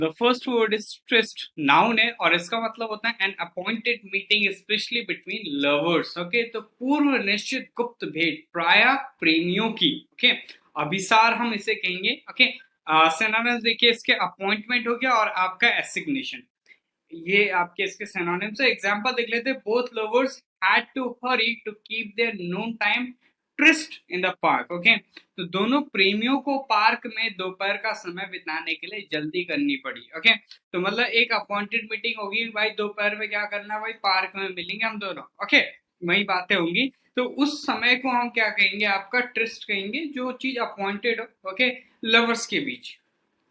The first word is tryst, noun है और इसका मतलब होता है an appointed meeting specially between lovers. Okay, तो पूर्व निश्चित गुप्त भेंट प्राय प्रेमियों की। ओके, अभिसार हम इसे कहेंगे। ओके, सिनोनिम्स देखिए, इसके अपॉइंटमेंट हो गया और आपका एसिग्नेशन, ये आपके इसके सिनोनिम्स है। एग्जांपल देख लेते हैं, both lovers had to hurry to keep their known time tryst in the park. Okay, तो दोनों प्रेमियों को पार्क में दोपहर का समय बिताने के लिए जल्दी करनी पड़ी। ओके, तो मतलब एक अपॉइंटेड मीटिंग होगी भाई, दोपहर में क्या करना भाई, पार्क में मिलेंगे हम दोनों। ओके, वही बातें होंगी, तो उस समय को हम क्या कहेंगे, आपका ट्रिस्ट कहेंगे, जो चीज अपॉइंटेड हो। ओके, लवर्स के बीच,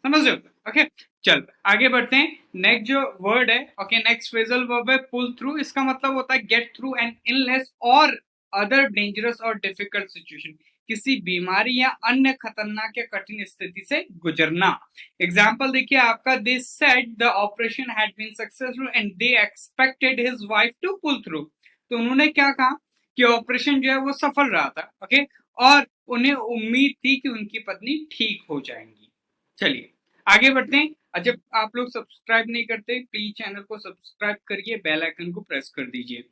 समझ रहे हो। ओके, चल आगे बढ़ते हैं। नेक्स्ट जो वर्ड है, ओके, नेक्स्ट फ्रेजल वर्ब है पुल थ्रू। इसका मतलब होता है गेट थ्रू एन इलनेस और अदर डेंजरस और डिफिकल्ट सिचुएशन, किसी बीमारी या अन्य खतरनाक या कठिन स्थिति से गुजरना। एग्जाम्पल देखिए आपका, they said the operation had been successful and they expected his wife to pull through. तो उन्होंने क्या कहा कि ऑपरेशन जो है वो सफल रहा था। ओके, और उन्हें उम्मीद थी कि उनकी पत्नी ठीक हो जाएंगी। चलिए आगे बढ़ते हैं। जब आप लोग सब्सक्राइब नहीं करते, प्लीज चैनल को सब्सक्राइब करिए, बेल आइकन को प्रेस कर दीजिए।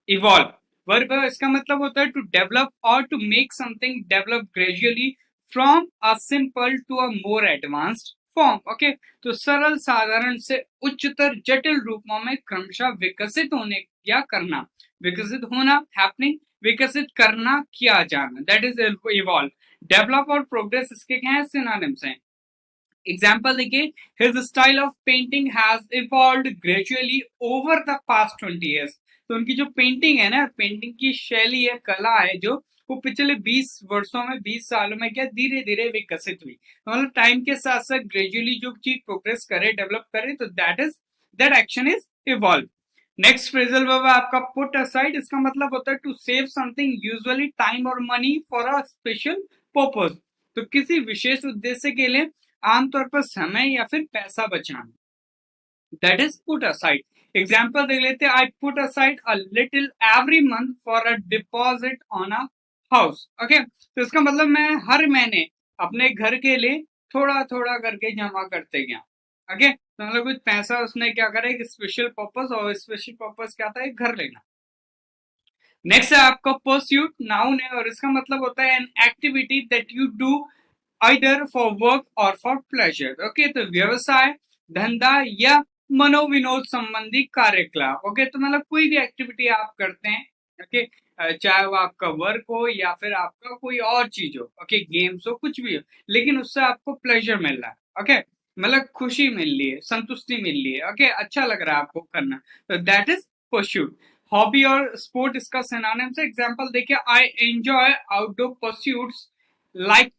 इवॉल्व वर्ब, इसका मतलब होता है टू डेवलप और to make something develop gradually from a simple to a more advanced form. Okay, तो सरल साधारण से उच्चतर जटिल रूपों में क्रमशः विकसित होने या करना, विकसित होना हैपनिंग, विकसित करना किया जाना, दैट इज इवॉल्व। डेवलप और प्रोग्रेस इसके क्या है, सिनोनिम्स हैं। एग्जाम्पल देखिए, his style of painting has evolved gradually over the past 20 years। तो उनकी जो पेंटिंग है ना, पेंटिंग की शैली है, कला है, जो वो पिछले 20 वर्षों में, 20 सालों में क्या धीरे धीरे विकसित हुई। मतलब टाइम के साथ साथ ग्रेजुअली जो चीज प्रोग्रेस करे, डेवलप करे, तो that action is evolve. Next phrasal verb है आपका पुट असाइड। इसका मतलब होता है to save something, usually time और money, for a special purpose. तो किसी विशेष उद्देश्य के लिए आमतौर पर समय या फिर पैसा बचाना, that is put aside. Example देख लेते हैं, I put aside a little every month for a deposit on a house. Okay, तो इसका मतलब मैं हर महीने अपने घर के लिए थोड़ा थोड़ा करके जमा करते गया। ओके, तो मतलब कुछ पैसा उसने क्या करा, एक स्पेशल पर्पस, और स्पेशल पर्पस क्या था, एक घर लेना। नेक्स्ट है आपका परस्यूट, नाउन है और इसका मतलब होता है an activity that you do either for work और फॉर प्लेजर। ओके, तो व्यवसाय, धंधा या मनोविनोद संबंधी कार्यकलाप। ओके, तो मतलब कोई भी एक्टिविटी आप करते हैं। ओके, चाहे वो आपका वर्क हो या फिर आपका कोई और चीज हो, ओके, गेम्स हो, कुछ भी हो, लेकिन उससे आपको प्लेजर मिल रहा है। ओके, मतलब खुशी मिल रही है, संतुष्टि मिल रही है। ओके, अच्छा लग रहा है आपको करना, तो दैट इज परस्यूट। हॉबी और स्पोर्ट इसका सिनोनिम्स है। एग्जांपल देखिए, I enjoy outdoor pursuits like,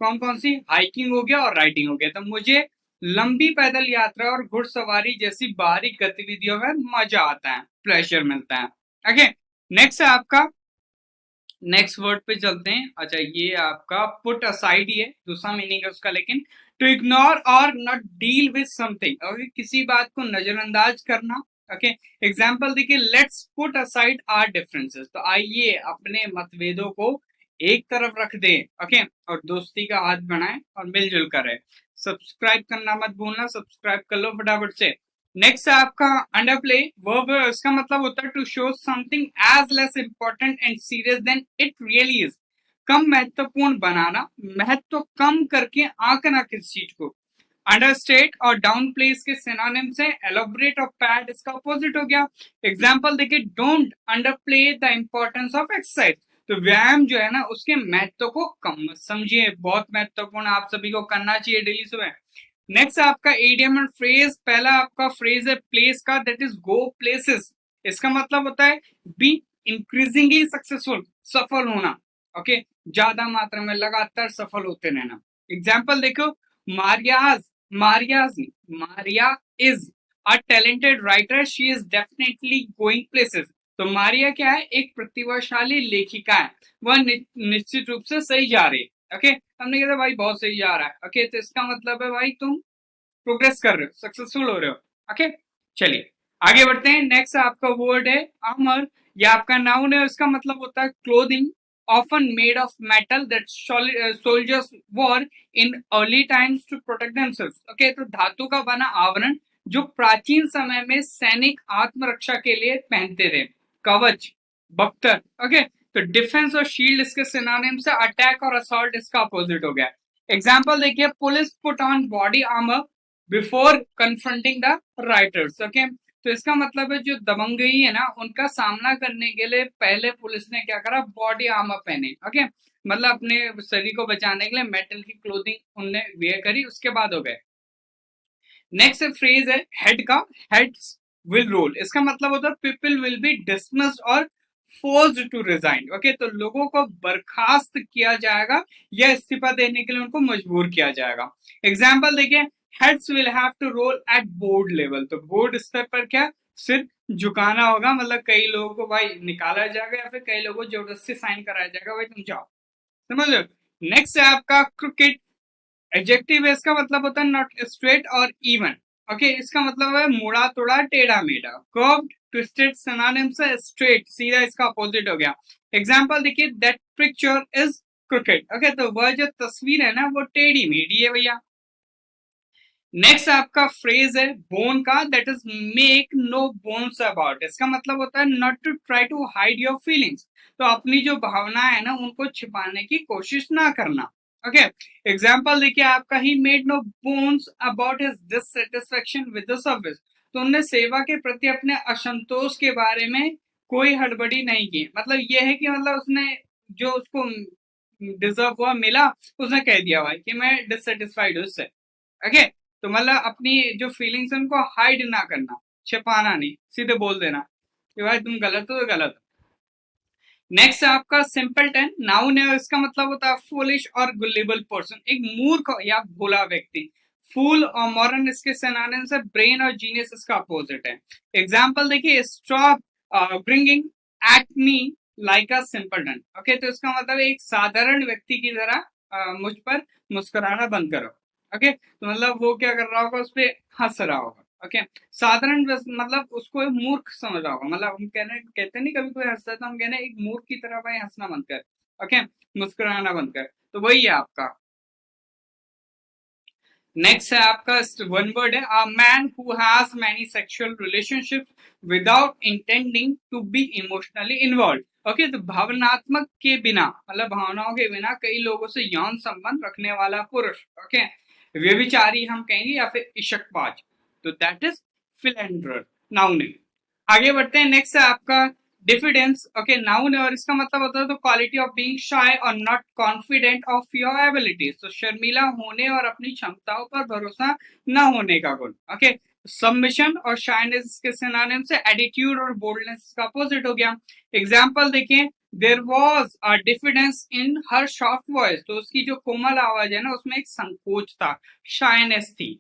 कौन कौन सी, हाइकिंग हो गया और राइडिंग हो गया। तो मुझे लंबी पैदल यात्रा और घुड़सवारी जैसी बाहरी गतिविधियों में मजा आता है, प्लेजर मिलता है। ओके, नेक्स्ट है आपका, नेक्स्ट वर्ड पे चलते हैं। अच्छा, ये आपका पुट असाइड ही है, दूसरा मीनिंग है उसका, लेकिन to ignore or not deal with something. Okay, किसी बात को नजरअंदाज करना। ओके, एग्जांपल देखिए, let's put aside our differences. तो आइए अपने मतभेदों को एक तरफ रख दें। ओके, और दोस्ती का हाथ बढ़ाएं और मिलजुल कर रहे। सब्सक्राइब करना मत भूलना, सब्सक्राइब कर लो फटाफट से। नेक्स्ट है आपका अंडरप्ले वर्ब, इसका मतलब होता है to show something as less important and serious than it really is. कम महत्वपूर्ण बनाना, महत्व कम करके आंकना किसी चीज को। अंडरस्टेट और डाउन प्ले इसके सिनोनिम्स हैं। एलोबरेट और पैड इसका अपोजिट हो गया। एग्जांपल देखिए, don't underplay the importance of exercise. तो व्यायाम जो है ना, उसके महत्व को कम मत समझिए, बहुत महत्वपूर्ण, आप सभी को करना चाहिए डेली सुबह। नेक्स्ट आपका एडियम एंड फ्रेज, पहला आपका फ्रेज है प्लेस का, दैट इज गो प्लेसेस। इसका मतलब होता है बी इंक्रीजिंगली सक्सेसफुल, सफल होना। ओके, ज्यादा मात्रा में लगातार सफल होते रहना। एग्जाम्पल देखो, Maria's, Maria is a talented writer, she is definitely going places. तो मारिया क्या है, एक प्रतिभाशाली लेखिका है, वह निश्चित रूप से सही जा रही है। ओके, हमने कहा भाई बहुत सही जा रहा है। ओके, तो इसका मतलब है भाई तुम प्रोग्रेस कर रहे हो, सक्सेसफुल हो रहे हो। ओके, चलिए आगे बढ़ते हैं। नेक्स्ट आपका वर्ड है अमर, या आपका नाउन है, इसका मतलब होता है clothing often made of metal that soldiers wore in early times to protect themselves. Okay, तो धातु का बना आवरण जो प्राचीन समय में सैनिक आत्मरक्षा के लिए पहनते थे. कवच, बख्तर. ओके, तो डिफेंस और शील्ड इसके सिनोनिम्स है. अटैक और असॉल्ट इसका अपोजिट हो गया. एग्जाम्पल देखिए, police put on body armour before confronting the writers. Okay, तो इसका मतलब है जो दबंगई है ना, उनका सामना करने के लिए पहले पुलिस ने क्या करा, बॉडी आर्मर पहने. ओके, मतलब अपने शरीर को बचाने के लिए मेटल की क्लोथिंग उनने वेयर करी, उसके बाद हो गए. नेक्स्ट फ्रेज है हेड का, हेड्स विल रोल. इसका मतलब होता है पीपल विल बी डिसमिस्ड और फोर्स्ड टू रिजाइन. ओके, तो लोगों को बर्खास्त किया जाएगा या इस्तीफा देने के लिए उनको मजबूर किया जाएगा. एग्जाम्पल देखिए, heads will have to roll at board level. तो बोर्ड स्तर पर क्या, सिर झुकाना होगा. मतलब कई लोगों को भाई निकाला जाएगा या फिर कई लोगों को जबरदस्ती साइन कराया जाएगा, भाई तुम जाओ. समझ लो. नेक्स्ट है आपका क्रिकेट. एडजेक्टिव है, इसका मतलब होता है नॉट स्ट्रेट और इवन. ओके, इसका मतलब है मुड़ा तोड़ा टेढ़ा मेढ़ा. कर्व्ड, ट्विस्टेड सिनोनिम्स है. स्ट्रेट सीधा इसका अपोजिट हो गया. एग्जांपल देखिए, that picture is cricket. Okay, तो वह जो तस्वीर है ना वो टेढ़ी मेढ़ी है भैया. नेक्स्ट आपका फ्रेज है बोन का, that is make no bones about. इसका मतलब होता है not to try to hide your feelings. तो अपनी जो भावना है ना उनको छिपाने की कोशिश ना करना. ओके, एग्जाम्पल देखिए आपका, he made no bones about his dissatisfaction with the service. तो उन्होंने सेवा के प्रति अपने असंतोष के बारे में कोई हड़बड़ी नहीं की. मतलब यह है कि मतलब उसने जो उसको डिजर्व हुआ मिला, उसने कह दिया भाई कि मैं डिससेटिस्फाइड हूं उससे. ओके, तो मतलब अपनी जो फीलिंग्स है उनको हाइड ना करना, छिपाना नहीं, सीधे बोल देना कि भाई तुम गलत हो तो गलत हो. नेक्स्ट है आपका सिंपलटन. नाउन है, इसका मतलब होता है फूलिश और गुलेबल पर्सन, एक मूर्ख या भोला व्यक्ति. फूल और मॉरन इसके सिनोनिम्स है. ब्रेन और जीनियस इसका अपोजिट है. एग्जांपल देखिए, stop bringing at me like a simpleton. Okay, तो इसका मतलब एक साधारण व्यक्ति की तरह मुझ पर मुस्कुराना बंद करो. ओके, तो मतलब वो क्या कर रहा होगा, उस पर हंस रहा होगा. ओके, साधारण मतलब उसको एक मूर्ख समझ रहा होगा. मतलब हम कहते नहीं, कभी कोई हंसता है तो हम कहते हैं एक मूर्ख की तरह भाई हंसना बंद कर. ओके, मुस्कुराना बंद कर. तो वही है आपका. नेक्स्ट है आपका वन वर्ड है, a man who has many sexual relationships without intending to be emotionally involve. Okay, तो भावनात्मक के बिना, मतलब भावनाओं के बिना कई लोगों से यौन संबंध रखने वाला पुरुष. ओके, व्यभिचारी हम कहेंगे या फिर इशकबाज. तो दैट इज फिलेंडर. नाउन है. आगे बढ़ते हैं. नेक्स्ट है आपका डिफिडेंस. ओके, नाउन है और इसका मतलब होता है तो क्वालिटी ऑफ बीइंग शाय और not confident of your abilities. तो शर्मीला होने और अपनी क्षमताओं पर भरोसा न होने का गुण. ओके, सबमिशन और शाइनेस के सिनोनिम से एटीट्यूड और बोल्डनेस का अपोजिट हो गया. एग्जांपल देखिए, there was a diffidence in her soft voice. तो उसकी जो कोमल आवाज है ना उसमें एक संकोच था, शाइनेस थी.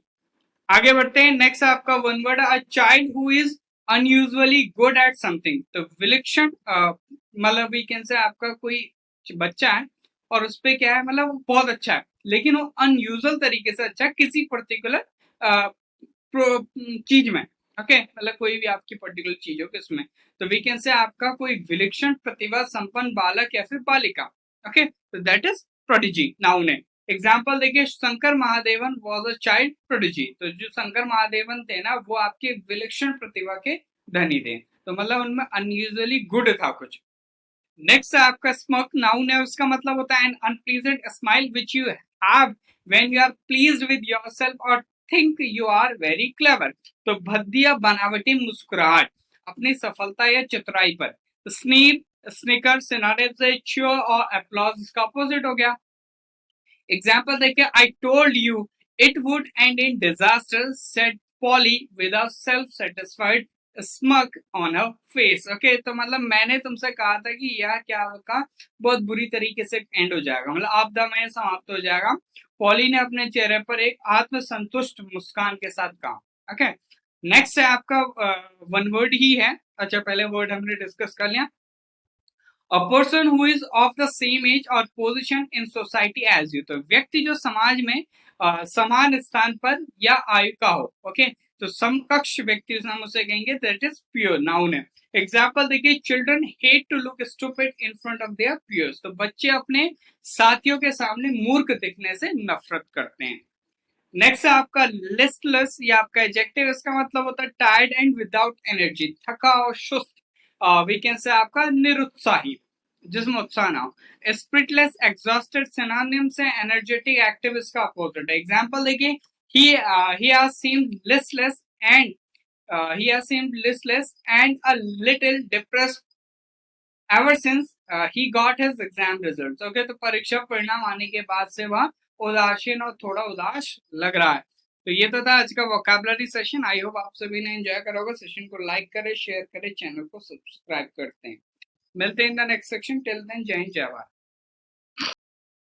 आगे बढ़ते हैं. नेक्स्ट आपका one word, a child who is unusually good at something. तो विलक्षण, मतलब वी कैन से आपका कोई बच्चा है और उस पे क्या है, मतलब वो बहुत अच्छा है लेकिन वो अनयूजुअल तरीके से अच्छा है किसी पर्टिकुलर चीज में. ओके, मतलब कोई भी आपकी पर्टिकुलर चीज हो किसमें, तो वी कैन से आपका कोई विलक्षण प्रतिभा संपन्न बालक या फिर बालिका. ओके, तो दैट इज प्रोडिजी. नाउन है. एग्जाम्पल देखिए, Shankar Mahadevan was a child prodigy. तो जो शंकर महादेवन थे ना वो आपके विलक्षण प्रतिभा के धनी थे. तो मतलब उनमें अनयूजुअली गुड था कुछ. नेक्स्ट है आपका स्मक. नाउन है, उसका मतलब होता है an unpleasant smile which you have when you are pleased with yourself or think you are very clever. तो भद्दिया बनावटी मुस्कुराहट अपनी सफलता या चतुराई पर. स्नीर, स्निकर सिनोनिम से cheer और applause इसका अपोजिट हो गया. एग्जाम्पल देखिए, I told you it would end in disaster said Polly with a self satisfied smug on her face. Okay, तो मतलब मैंने तुमसे कहा था कि यह क्या होगा, बहुत बुरी तरीके से एंड हो जाएगा, मतलब आपदा में समाप्त हो जाएगा. पॉली ने अपने चेहरे पर एक आत्मसंतुष्ट मुस्कान के साथ कहा. ओके, नेक्स्ट है आपका वन वर्ड ही है. अच्छा, पहले वर्ड हमने डिस्कस कर लिया. A person who is of the same age or position in society as you. तो व्यक्ति जो समाज में समान स्थान पर या आयु का हो। ओके, तो समकक्ष व्यक्ति हम उसे कहेंगे दैट इज प्योर नाउन है। एग्जाम्पल देखिए, children hate to look stupid in front of their peers, तो बच्चे अपने साथियों के सामने मूर्ख दिखने से नफरत करते हैं। नेक्स्ट है आपका लिस्टलेस, या आपका एडजेक्टिव, इसका मतलब होता है टायर्ड एंड विदाउट एनर्जी, थका और सुस्त। वी कैन से आपका निरुत्साही, जिसमें उत्साह ना हो। स्पिरिटलेस, एग्जॉस्टेड सिनोनिम से एनर्जेटिक, एक्टिव इसका अपोजिट है। एग्जांपल देखिए, he has seemed listless and a little depressed ever since he got his exam results. Okay, तो परीक्षा परिणाम आने के बाद से वह उदासीन और थोड़ा उदास लग रहा है। तो ये तो था आज का वोकैबुलरी सेशन। आई होप आप सभी ने एंजॉय करा होगा। सेशन को लाइक करें, शेयर करें, चैनल को सब्सक्राइब करते हैं। मिलते हैं in the next section. Till then, जय हिंद, जय भारत।